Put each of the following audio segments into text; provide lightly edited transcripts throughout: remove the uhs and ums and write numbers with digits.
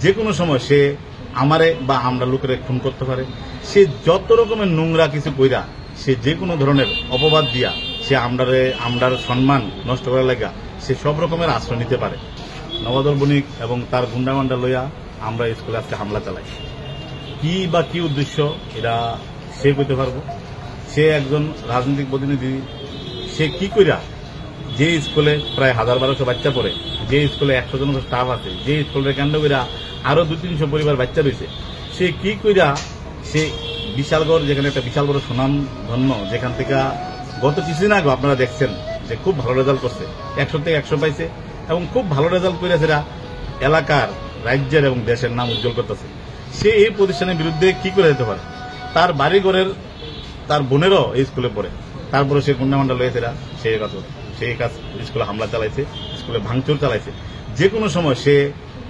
যে কোনো সময় সে আমারে বা আমরা লোকের খুন করতে পারে। সে যত রকমের নোংরা কিছু কইরা, সে যে কোনো ধরনের অপবাদ দিয়া সে আমরার সম্মান নষ্ট করার লাগা সে সব রকমের আশ্রয় নিতে পারে। নবাদল বণিক এবং তার গুন্ডামান্ডা লইয়া আমরা স্কুলে আজকে হামলা চালাই। কি বা কি উদ্দেশ্য এটা সে কইতে পারবো। সে একজন রাজনৈতিক প্রতিনিধি, সে কি কইরা যে স্কুলে প্রায় 1000-1200 বাচ্চা পড়ে, যে স্কুলে 100 জন স্টাফ আছে, যে স্কুলের কেন্দ্র কইরা আরো 200-300 পরিবার বাচ্চা রয়েছে, সে কি কইরা সে বিশালগড়, যেখানে একটা বিশাল বড় সুনাম ধন্য, যেখান থেকে গত কিছুদিন আগে আপনারা দেখছেন যে খুব ভালো রেজাল্ট করছে, 100 থেকে 100 পাইছে এবং খুব ভালো রেজাল্ট করে সেটা এলাকার, রাজ্যের এবং দেশের নাম উজ্জ্বল করতেছে। সে এই প্রতিষ্ঠানের বিরুদ্ধে কি করে যেতে পারে? তার বাড়িঘরের তার বোনেরও এই স্কুলে পড়ে, তারপরে সে গুন্ডামান্ডা লয়েছে, সেই কাজ স্কুলে হামলা চালাইছে, স্কুলে ভাঙচুর চালাইছে। যে কোনো সময় সে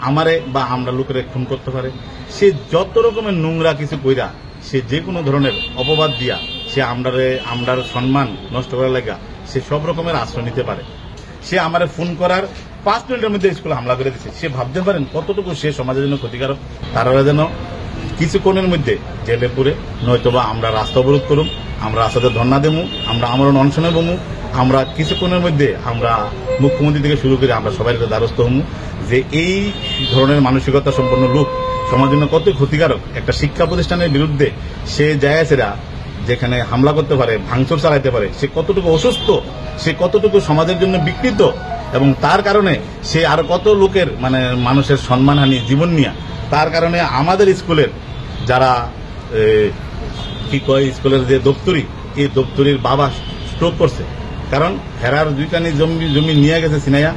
আমারে বা আমরা লোকের খুন করতে পারে। সে যত রকমের নোংরা কিছু কইরা, সে যে কোনো ধরনের অপবাদ দিয়া সে আমরার সম্মান নষ্ট করার লাগা সে সব রকমের আশ্রয় নিতে পারে। সে আমারে ফোন করার 5 মিনিটের মধ্যে স্কুলে হামলা করে দিচ্ছে। সে ভাবতে পারেন কতটুকু সে সমাজের জন্য ক্ষতিকারক। তারা যেন কিছুক্ষণের মধ্যে জেলে পুরে, নয়তোবা আমরা রাস্তা অবরোধ করুম, আমরা রাস্তাতে ধর্ণা দেবো, আমরা আমরণ অনশনে বমু, আমরা কিছুক্ষণের মধ্যে আমরা মুখ্যমন্ত্রী থেকে শুরু করে আমরা সবাই দ্বারস্থ হমু যে এই ধরনের মানসিকতা সম্পন্ন লোক সমাজের জন্য কত ক্ষতিকারক। একটা শিক্ষা প্রতিষ্ঠানের বিরুদ্ধে সে জায়গাছেরা যেখানে হামলা করতে পারে, ভাঙচুর চালাইতে পারে, সে কতটুকু অসুস্থ, সে কতটুকু সমাজের জন্য বিকৃত, এবং তার কারণে সে আর কত লোকের মানুষের সম্মানহানি, জীবন নিয়ে, তার কারণে আমাদের স্কুলের যারা কি কয় স্কুলের যে দপ্তরি, এই দপ্তরির বাবা স্ট্রোক করছে। কারণ হেরার 2 কানি জমি নিয়ে গেছে সিনাইয়া,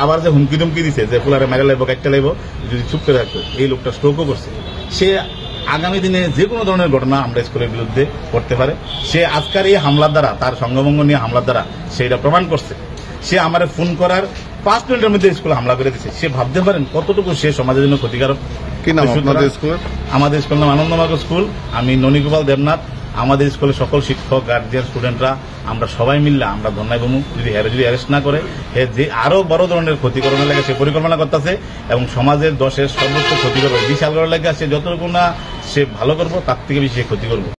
আবার যে হুমকি ধুমকি দিছে যে ফুলারে মেরে লাইব, কাটতে লাইব, যদি চুপ করে থাকতো, এই লোকটা স্ট্রোকও করছে। সে আগামী দিনে যে কোনো ধরনের ঘটনা আমরা স্কুলের বিরুদ্ধে করতে পারে। সে আজকের এই হামলার দ্বারা, তার সঙ্গভঙ্গ নিয়ে হামলার দ্বারা সেটা প্রমাণ করছে। সে আমার ফোন করার 5 মিনিটের মধ্যে স্কুলে হামলা করে দিচ্ছে। সে ভাবতে পারেন কতটুকু সে সমাজের জন্য ক্ষতিকারক। কি নাম আপনাদের স্কুল? আমাদের স্কুল নাম আনন্দমার্গ স্কুল। আমি ননীগোপাল দেবনাথ। আমাদের স্কুলের সকল শিক্ষক, গার্জিয়ান, স্টুডেন্টরা আমরা সবাই মিললে আমরা ধর্নায় বমু। যদি অ্যারেস্ট না করে, যে আরো বড় ধরনের ক্ষতিকরণের লাগে সে পরিকল্পনা করতেছে এবং সমাজের দশের সর্বোচ্চ ক্ষতি করবে। বিশালগড়ের লাগে সে যতটুকু না সে ভালো করবো, তার থেকে বেশি ক্ষতি করবো।